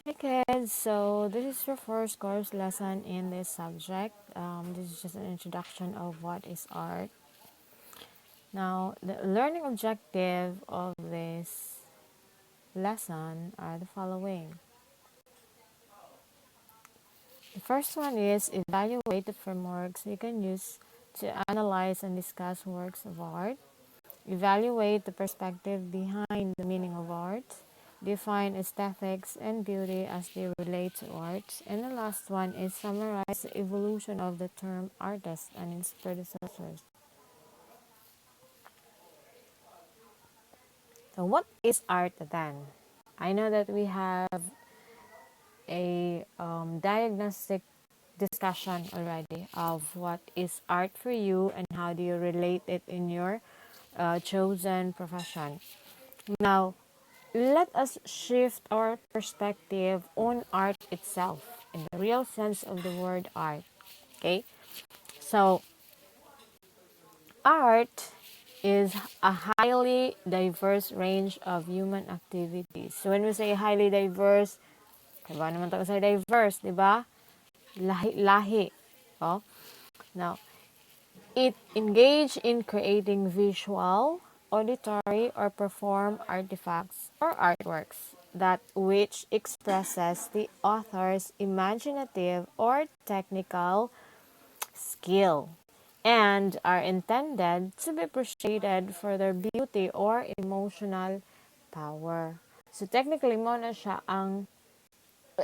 Hey kids, so this is your first course lesson in this subject. This is just an introduction of what is art. Now, the learning objective of this lesson are the following. The first one is evaluate the frameworks you can use to analyze and discuss works of art. Evaluate the perspective behind the meaning of art. Define aesthetics and beauty as they relate to art. And the last one is summarize the evolution of the term artist and its predecessors. So, what is art then? I know that we have a diagnostic discussion already of what is art for you and how do you relate it in your chosen profession. Now, let us shift our perspective on art itself in the real sense of the word art. Okay? So, art is a highly diverse range of human activities. So, when we say highly diverse, kaya naman tayo sa diverse, di ba? Lahi. Oh? Now, it engage in creating visual, auditory, or perform artifacts or artworks that which expresses the author's imaginative or technical skill and are intended to be appreciated for their beauty or emotional power. So technically mo na siya ang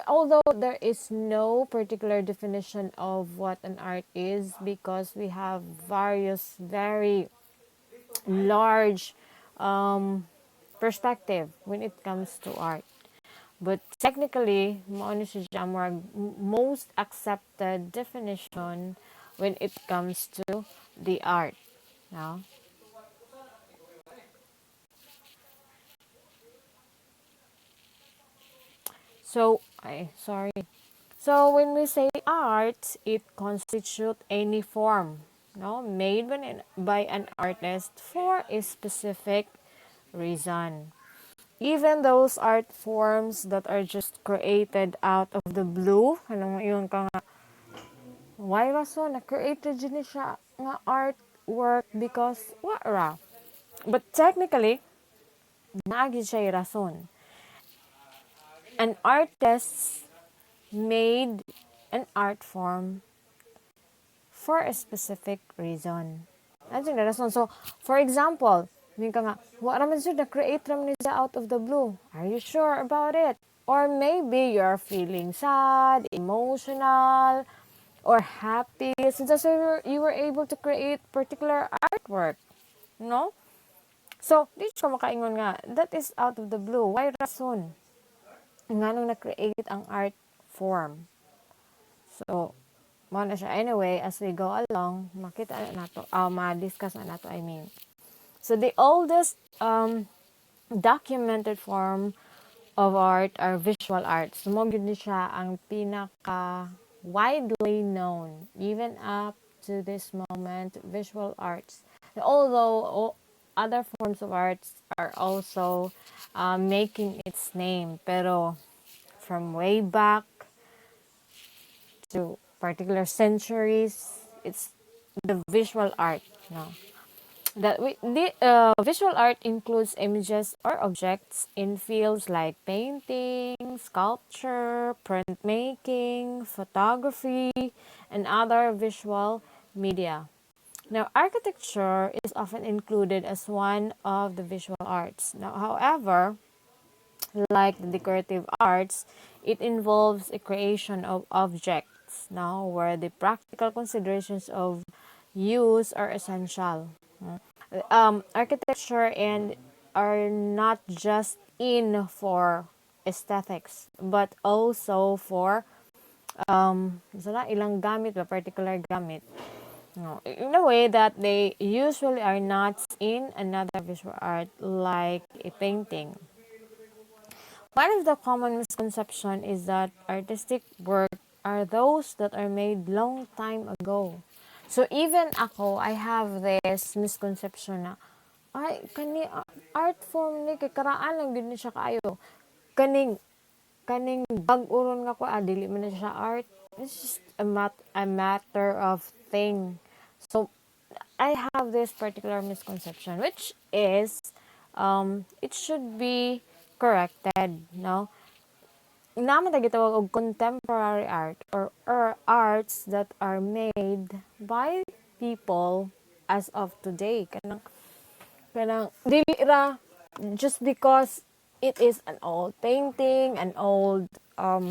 although there is no particular definition of what an art is because we have various very large perspective when it comes to art, but technically mao ni siya most accepted definition when it comes to the art now. So I sorry. So when we say art, it constitutes any form, no, made by an artist for a specific reason. Even those art forms that are just created out of the blue, anong yun ka nga, why rason na created yun siya nga artwork because what ra? But technically, naagi siya rason. An artist made an art form for a specific reason. Ano yung rason? So, for example, may ka nga, wa raman siya na-create raman niya out of the blue. Are you sure about it? Or maybe you're feeling sad, emotional, or happy. So that's why you were able to create particular artwork. No? So, di siya makaingon nga, that is out of the blue. Why rason? Nga nung na-create ang art form. So, mo na siya. Anyway, as we go along, makita na nato, ma-discuss na nato, I mean. So, the oldest documented form of art are visual arts. So, mo ni siya ang pinaka widely known, even up to this moment, visual arts. Although other forms of arts are also making its name, pero from way back to particular centuries, it's the visual art. No, the visual art includes images or objects in fields like painting, sculpture, printmaking, photography, and other visual media. Now, architecture is often included as one of the visual arts. Now, however, like the decorative arts, it involves a creation of objects now where the practical considerations of use are essential. Architecture and are not just in for aesthetics but also for ilang gamit ba particular gamit, no, in a way that they usually are not in another visual art like a painting. One of the common misconception is that artistic work are those that are made long time ago. So even ako, I have this misconception na, ay, art form ni, kay karaan lang din siya kayo. Kaning, kaning bag-uron nga ko, dili man na siya art. It's just a matter of thing. So, I have this particular misconception, which is, it should be corrected, no? Naman tayo gitawag og contemporary art or arts that are made by people as of today. Kanang dili ra just because it is an old painting, an old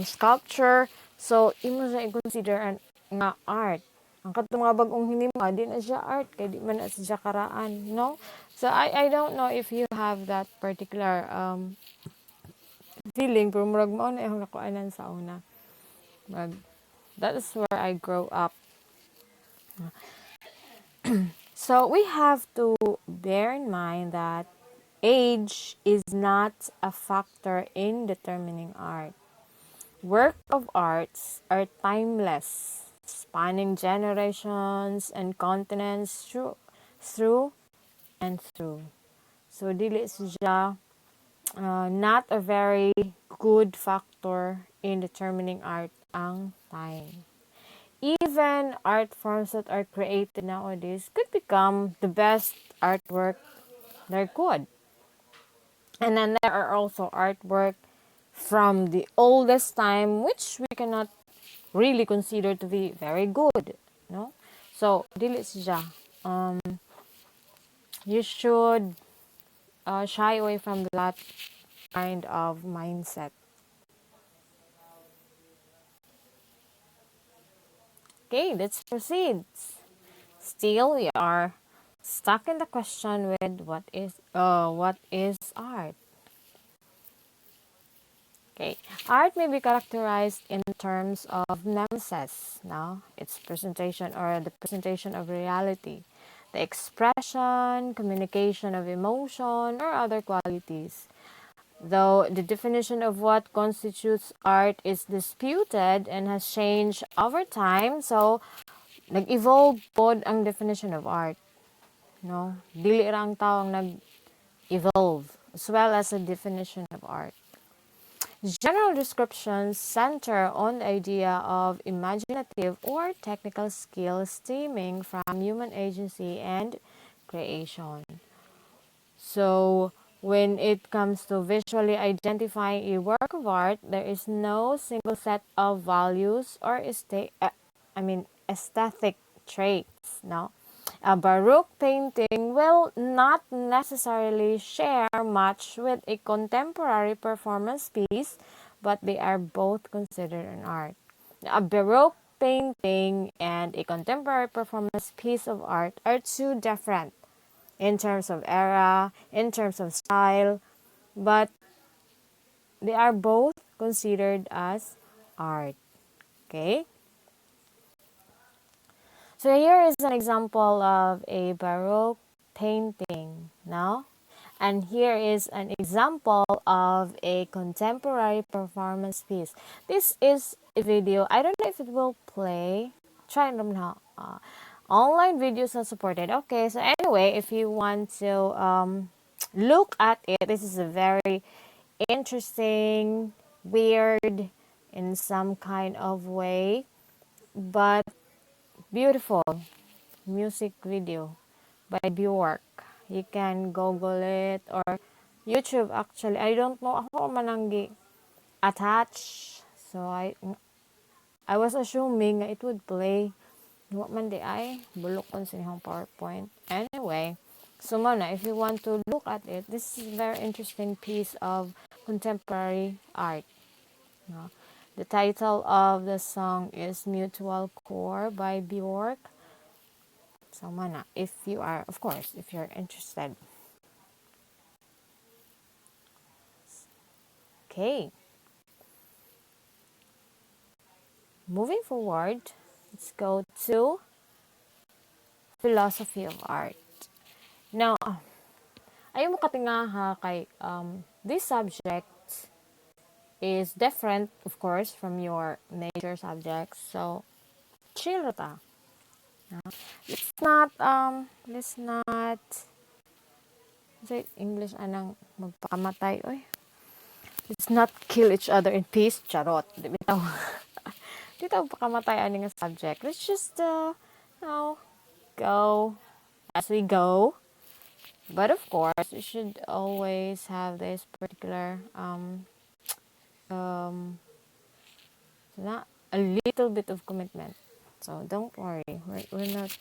sculpture, so imo siya i-consider nga art. Ang katong mga bagong hinimo, di na siya art kay di man na siya karaan, no? So I don't know if you have that particular feeling, pero murag mao na yung nakuanan sa una. That is where I grow up. So we have to bear in mind that age is not a factor in determining art. Work of arts are timeless, spanning generations and continents through and through. So dili siya not a very good factor in determining art ang time. Even art forms that are created nowadays could become the best artwork there could. And then there are also artwork from the oldest time which we cannot really consider to be very good, no? So dili siya. You should shy away from that kind of mindset. Okay, let's proceed. Still, we are stuck in the question with what is art? Okay, art may be characterized in terms of nemesis. No, its presentation or the presentation of reality, the expression, communication of emotion, or other qualities. Though the definition of what constitutes art is disputed and has changed over time, so nag-evolve pod ang definition of art, no? Dili ra ang tao ang nag-evolve as well as the definition of art. General descriptions center on the idea of imaginative or technical skill stemming from human agency and creation. So, when it comes to visually identifying a work of art, there is no single set of values or aesthetic traits. No, a Baroque painting will not necessarily share much with a contemporary performance piece, but they are both considered an art. A Baroque painting and a contemporary performance piece of art are two different in terms of era, in terms of style, but they are both considered as art. Okay? So here is an example of a Baroque painting now. And here is an example of a contemporary performance piece. This is a video. I don't know if it will play. Try them now. Online videos not supported. Okay, so anyway, if you want to look at it, this is a very interesting, weird, in some kind of way, but beautiful music video by Bjork. You can Google it or YouTube actually. I don't know ako mananggi attach. So I was assuming it would play. What man di ay bulok kon sa inyong PowerPoint. Anyway, so mana if you want to look at it, this is a very interesting piece of contemporary art. No? The title of the song is Mutual Core by Bjork. So mana, if you are, of course, if you're interested. Okay. Moving forward, let's go to philosophy of art. Now, ayaw mo katinga ha kay this subject is different, of course, from your major subjects. So, chill ta. Let's not say English anang magpakamatay. Oy. Let's not kill each other in peace. Charot. Di bitaw. Di tayo pakamatay ani nga subject. Let's just, go as we go. But of course, we should always have this particular, um, not a little bit of commitment. So, don't worry. We're not,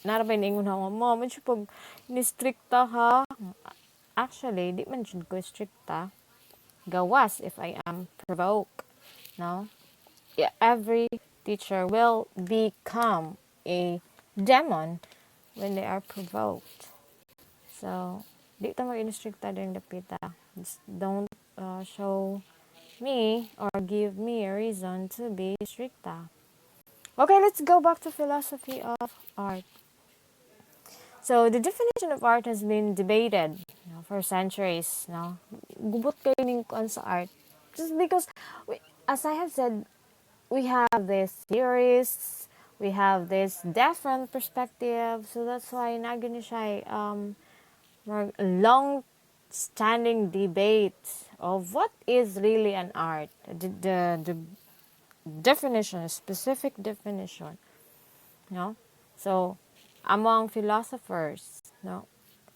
narabay na ingon ako, Mom, man siya pag ni-stricta ha. Actually, di man siya ko stricta. Gawas if I am provoked. No? Yeah, every teacher will become a demon when they are provoked. So, di ta mag-instricta din dapita. Just don't show me or give me a reason to be stricta. Okay, let's go back to philosophy of art. So, the definition of art has been debated for centuries. No? Gubot kayo ning kuan sa art. Just because, as I have said, we have this theories, we have this different perspective. So, that's why nagani siya more long-standing debate of what is really an art. The definition, a specific definition. No? So, among philosophers, no,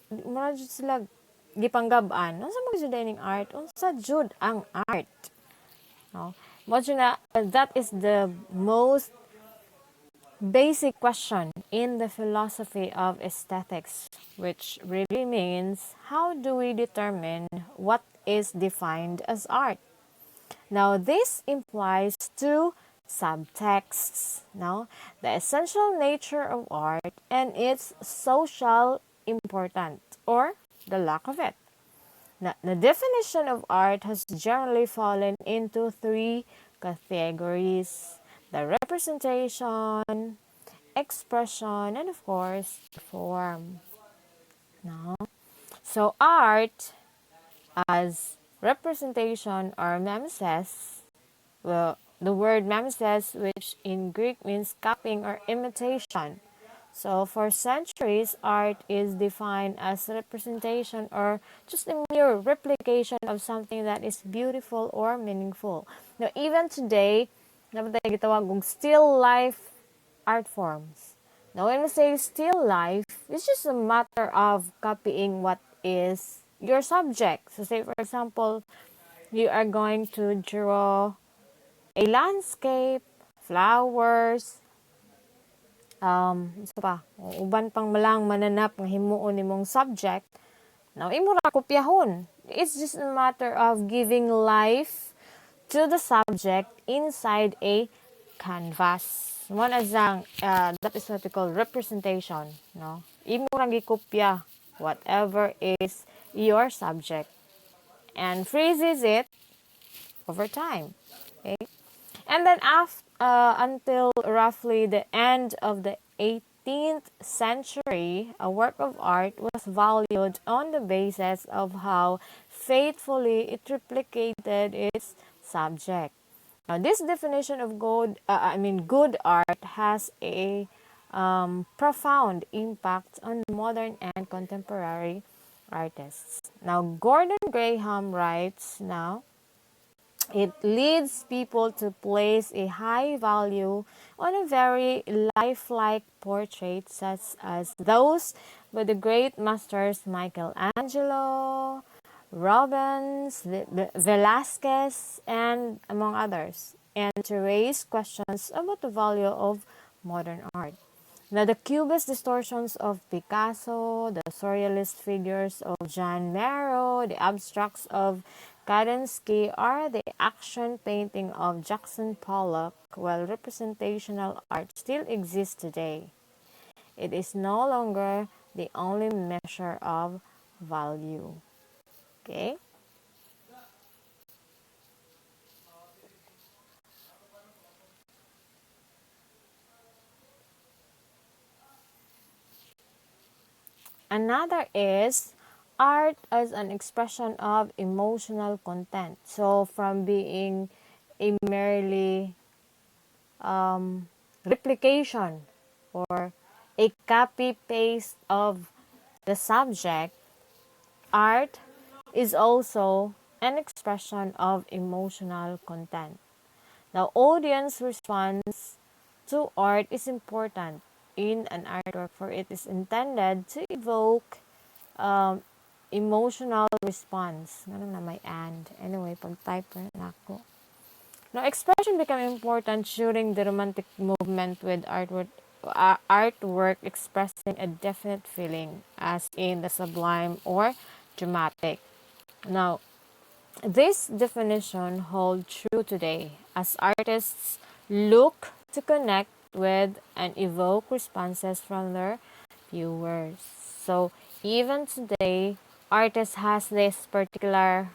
mura jud sila gipanggab-an. Unsa man jud dining art? Unsa jud ang art? No? Mo jud na that is the most basic question in the philosophy of aesthetics, which really means how do we determine what is defined as art? Now, this implies two subtexts. Now, the essential nature of art and its social importance, or the lack of it. Now, the definition of art has generally fallen into three categories: the representation, expression, and of course, form. No? So, art as representation or mimesis. Well, the word mimesis, which in Greek means copying or imitation. So, for centuries, art is defined as representation or just a mere replication of something that is beautiful or meaningful. Now, even today, nabatay gitawag og still life art forms. Now, when we say still life, it's just a matter of copying what is your subject. So, say for example, you are going to draw a landscape, flowers, so pa, uban pang malang mananap nga himuon nimong subject. Now, imo ra kopyahon. It's just a matter of giving life to the subject inside a canvas. Mo na sang that is what we call representation, no? Imo ra gikopya whatever is your subject and freezes it over time. Okay? And then until roughly the end of the 18th century, a work of art was valued on the basis of how faithfully it replicated its subject. Now, this definition of good art has a profound impact on modern and contemporary artists. Now, Gordon Graham writes now, it leads people to place a high value on a very lifelike portrait such as those by the great masters Michelangelo, Rubens, Velasquez, and among others, and to raise questions about the value of modern art. Now, the cubist distortions of Picasso, the surrealist figures of John Marrow, the abstracts of Kandinsky, or the action painting of Jackson Pollock, while representational art still exists today, it is no longer the only measure of value. Okay? Another is art as an expression of emotional content. So, from being a merely replication or a copy paste of the subject, art is also an expression of emotional content. The audience response to art is important in an artwork, for it is intended to evoke um, emotional response. Ganun na may and. Anyway, pag-type na ako. Now, expression become important during the romantic movement with artwork expressing a definite feeling, as in the sublime or dramatic. Now, this definition holds true today as artists look to connect with and evoke responses from their viewers. So even today, artists has this particular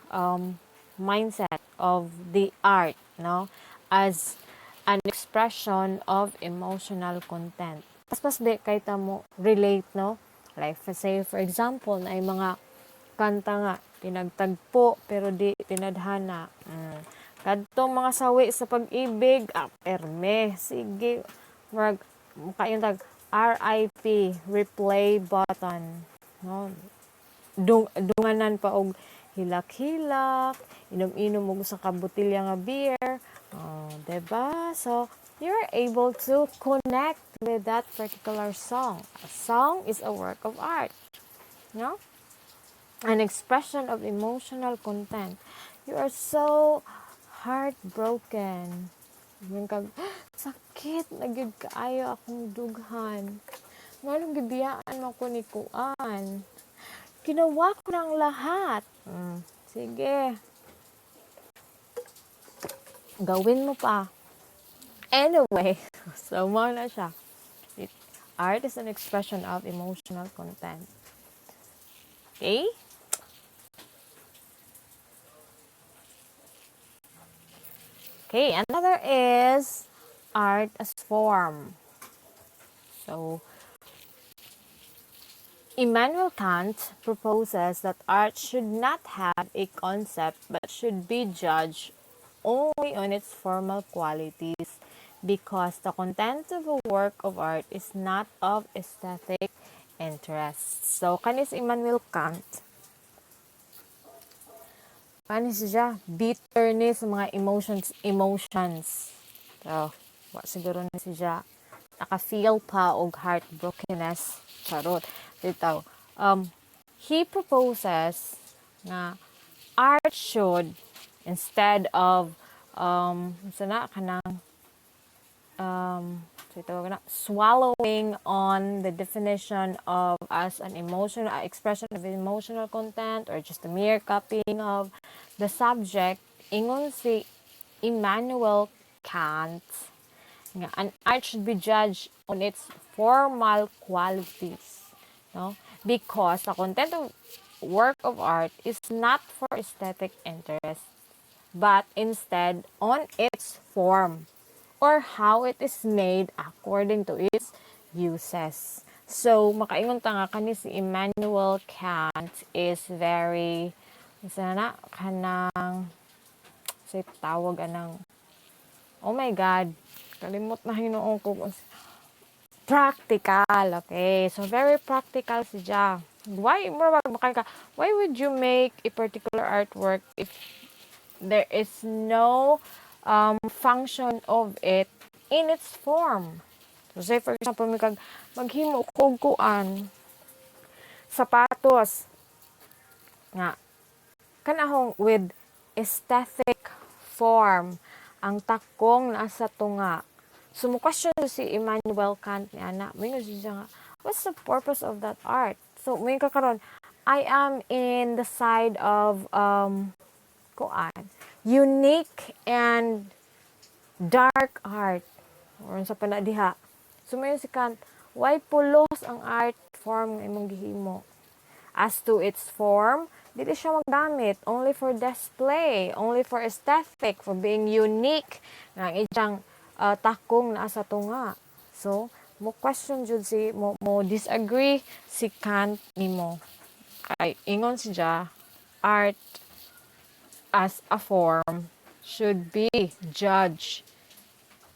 mindset of the art, no, as an expression of emotional content. Mas kay mo relate, no? Like say for example, na ay mga kanta nga pinagtagpo pero di tinadhana. Kadtong mga sawi sa pag-ibig, perme, sige, mag kayong tag RIP, replay button, no? Dunganan pa og hilak-hilak, inom-inom mo sa kabutilya nga beer, diba? So you're able to connect with that particular song. A song is a work of art, no? An expression of emotional content. You are so heartbroken. Yung kag, sakit, nagyud kaayo akong dughan. Nganong gibiyaan mo ko ni Kuan. Ginawa ko ng lahat. Sige. Gawin mo pa. Anyway, so mo na siya. Art is an expression of emotional content. Okay? Okay, another is art as form. So, Immanuel Kant proposes that art should not have a concept but should be judged only on its formal qualities because the content of a work of art is not of aesthetic interest. So, kanis Immanuel Kant, siya, bitterness sa mga emotions. So, siguro na siya, naka-feel pa og heartbrokenness. Charot. Dito. He proposes na art should, instead of, swallowing on the definition of as an emotional expression of emotional content or just a mere copying of the subject, ingon si Immanuel Kant nga an art should be judged on its formal qualities, no, because the content of work of art is not for aesthetic interest but instead on its form or how it is made according to its uses. So, makaingon ta nga kani si Immanuel Kant is very, kanang, say, tawag anang, oh my God, kalimot na hinuong ko. Practical, okay. So, very practical siya. Why would you make a particular artwork if there is no function of it in its form? So, say for example, maghimo kog kuan sapatos nga kanahong with aesthetic form ang takong nasa tunga. So, mo question si Immanuel Kant niya na, mingon siya nga, what's the purpose of that art? So, may kakaroon, I am in the side of unique and dark art or sa panadiha. So may si Kant, why pulos ang art form nga imong gihimo? As to its form, dili siya magdamit only for display, only for aesthetic, for being unique nga iyang takong naa sa tunga. So mo question jud si mo disagree si Kant nimo. Kay ingon siya, art as a form should be judged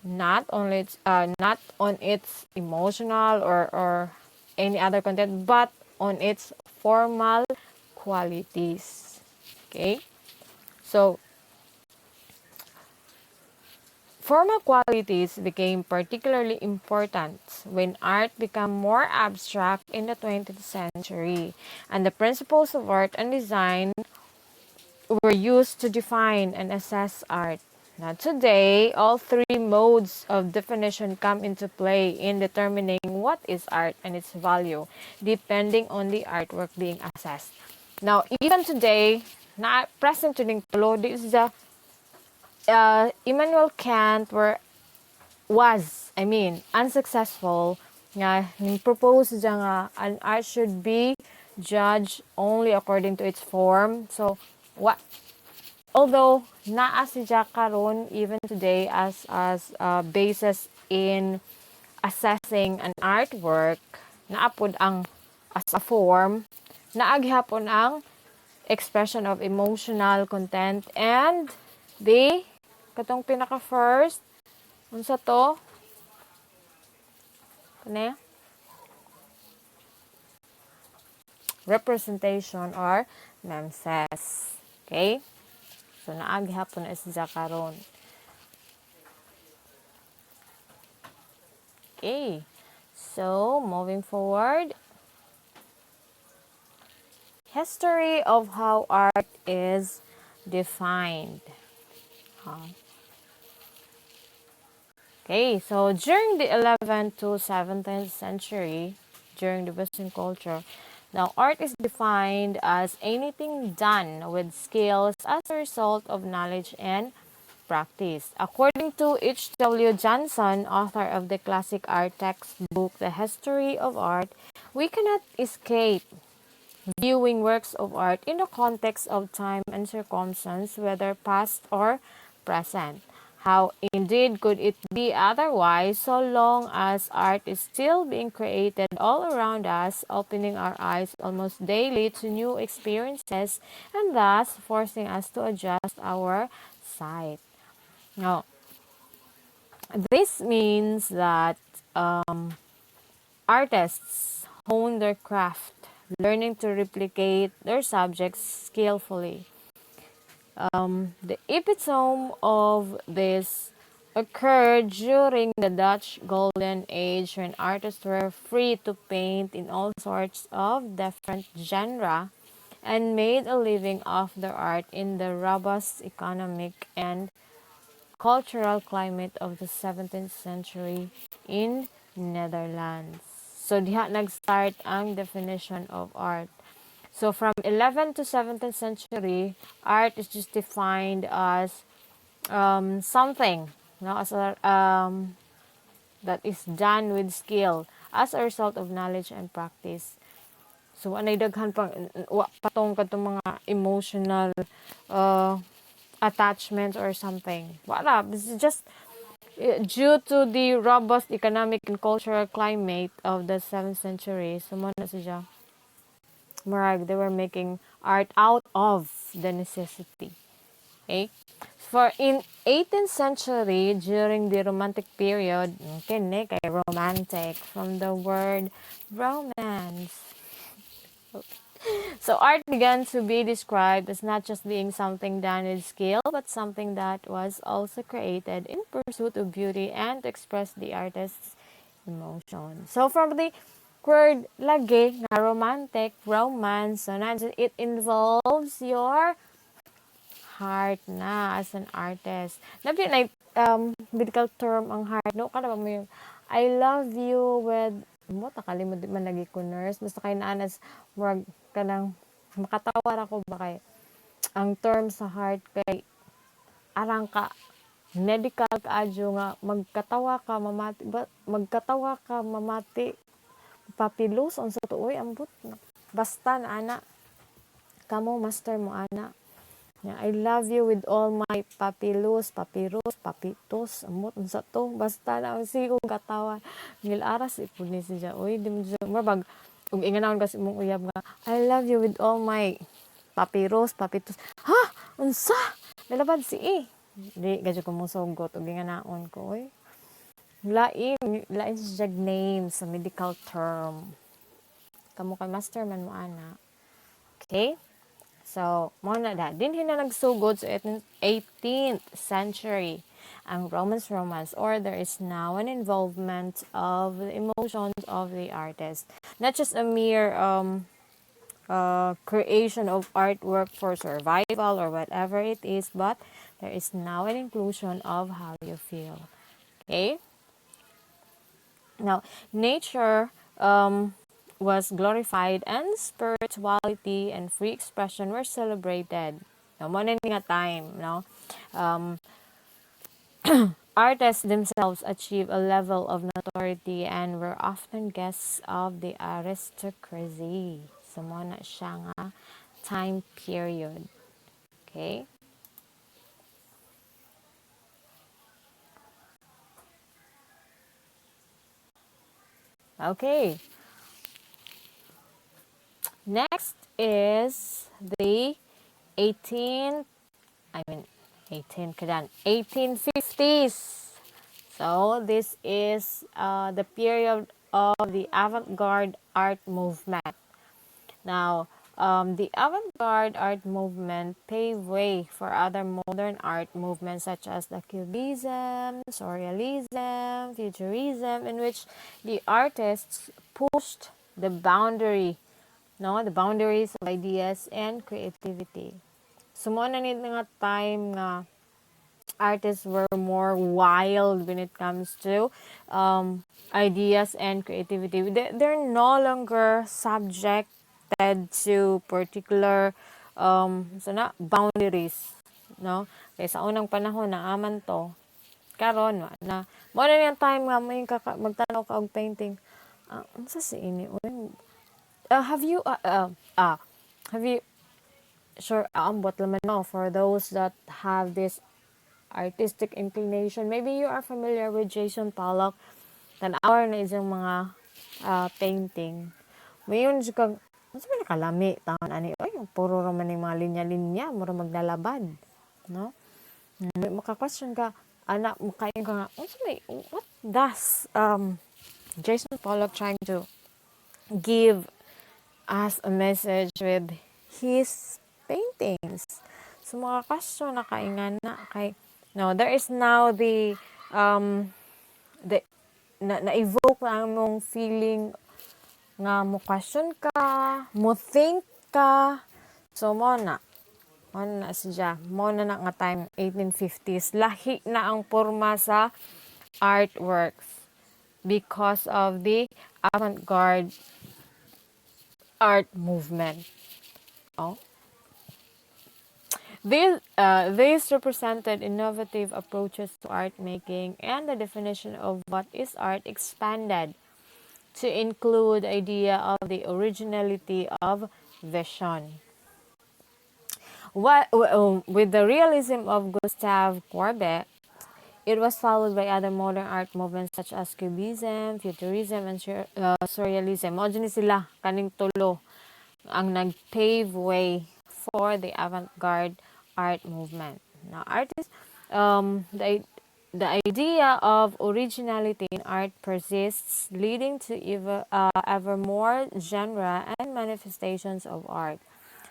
not on its emotional or any other content but on its formal qualities. Okay? So, formal qualities became particularly important when art became more abstract in the 20th century, and the principles of art and design were used to define and assess art. Now, today, all three modes of definition come into play in determining what is art and its value, depending on the artwork being assessed. Now, even today, na present tuning tulo, this is the Immanuel Kant unsuccessful nga propose siya nga an art should be judged only according to its form. So, what although naa siya karon even today as basis in assessing an artwork, naapod ang as a form, naaghapon ang expression of emotional content and the katong pinaka first unsa to kani representation or memses. Okay? So naaghapon na siya karon. Okay. So, moving forward, history of how art is defined. Okay, so during the 11th to 17th century, during the Western culture, now art is defined as anything done with skills as a result of knowledge and practice. According to H.W. Johnson, author of the classic art textbook, The History of Art, we cannot escape viewing works of art in the context of time and circumstance, whether past or present. How indeed could it be otherwise so long as art is still being created all around us, opening our eyes almost daily to new experiences and thus forcing us to adjust our sight? Now, this means that artists hone their craft, learning to replicate their subjects skillfully. The epitome of this occurred during the Dutch Golden Age when artists were free to paint in all sorts of different genres and made a living off their art in the robust economic and cultural climate of the 17th century in Netherlands. So diha nag-start ang definition of art. So from 11th to 17th century, art is just defined as something, no, as that is done with skill as a result of knowledge and practice. So anay daghan pang patong katong mga emotional uh, attachments or something. Wala, this is just due to the robust economic and cultural climate of the 7th century. So mo na siya. Marag, they were making art out of the necessity. Okay? For in 18th century, during the Romantic period, kini kay romantic, from the word romance. So art began to be described as not just being something done with skill, but something that was also created in pursuit of beauty and to express the artist's emotion. So from the word lagi, na romantic, romance, so it involves your heart na as an artist. Nabi na medical term ang heart. No, kada mo yung I love you with mo takalimod di man lagi ko nurse. Basta kay naanas murag kanang makatawar ako ba kay ang term sa heart kay arang ka medical kaadyo nga magkatawa ka mamati papilos on sa tuoy ambot basta na ana kamo master mo ana. Yeah, I love you with all my papilos, papitos, amot unsa to. Basta na ang sigong katawan. Ngil aras ipod ni siya. Uy, di mo siya mabag. Ug inganawon kasi mong uyab nga, I love you with all my papitos. Ha? Unsa? Nalabad si E. Di gadyo ko mong sugot ug inganaon ko. Uy. Lain siya name sa medical term. Kamo kay master man mo ana. Okay? So, mo na da. Dinhi na nagsugod sa 18th century ang Romance, or there is now an involvement of the emotions of the artist. Not just a mere creation of artwork for survival or whatever it is, but there is now an inclusion of how you feel. Okay? Now, nature was glorified and spirituality and free expression were celebrated. Now, mo na nga time, no? Um, Artists themselves achieve a level of notoriety and were often guests of the aristocracy. So, mo na siya nga time period. Okay? Okay. Next is the 18, I mean, 1850s. So, this is the period of the avant-garde art movement. Now, the avant-garde art movement paved way for other modern art movements such as the Cubism, Surrealism, Futurism, in which the artists pushed the boundary, no, the boundaries of ideas and creativity. So, mo na need nga time nga artists were more wild when it comes to ideas and creativity. They're no longer subjected to particular boundaries. No? Kaya sa unang panahon na aman to, karon na mo na yung time nga mo yung magtanaw ka og painting. Ano sa si ini? Have you have you sure ambot laman no for those that have this artistic inclination. Maybe you are familiar with Jason Pollock. Tan-awar na isang mga painting. Mayon siya kag ano ba nakalami taon ani oy puro ra man yung mga linya-linya mura maglalabad, no? Maka-question ka anak mo kayo ka nga what does Jason Pollock trying to give us a message with his paintings? So mga question na kaingan na kay no, there is now the na-evoke na mong feeling nga mo question ka, mo think ka. So mo na siya, mo na nga time 1850s, lahi na ang porma sa artworks because of the avant-garde art movement. Oh. These represented innovative approaches to art making, and the definition of what is art expanded to include the idea of the originality of vision. With the realism of Gustave Courbet, it was followed by other modern art movements such as Cubism, Futurism, and Surrealism. Mao ni sila kaning tulo ang nag-pave way for the avant-garde art movement. Now, artists, the idea of originality in art persists, leading to ever more genre and manifestations of art,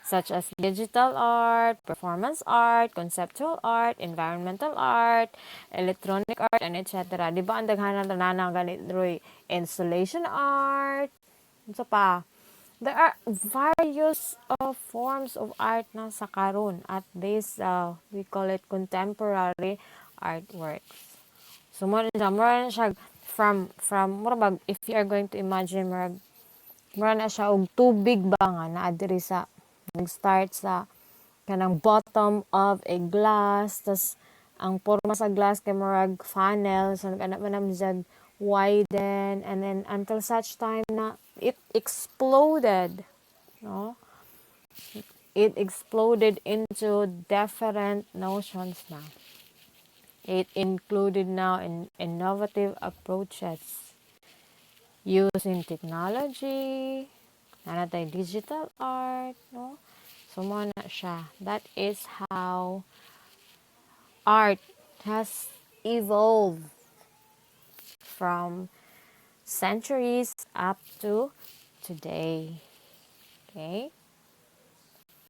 such as digital art, performance art, conceptual art, environmental art, electronic art, and etc. Di ba ang daghanan na ganit Roy? Installation art, so pa. There are various forms of art na sa karon at this we call it contemporary artworks. So mo na siya from mura if you are going to imagine mura na siya og tubig ba nga naa diri sa nag-start sa kanang bottom of a glass tas ang porma sa glass kay murag funnel so nag-anak man widen and then until such time na it exploded, no? It exploded into different notions now. It included now innovative approaches using technology, nanatay digital art, no? So mo na siya. That is how art has evolved from centuries up to today. Okay?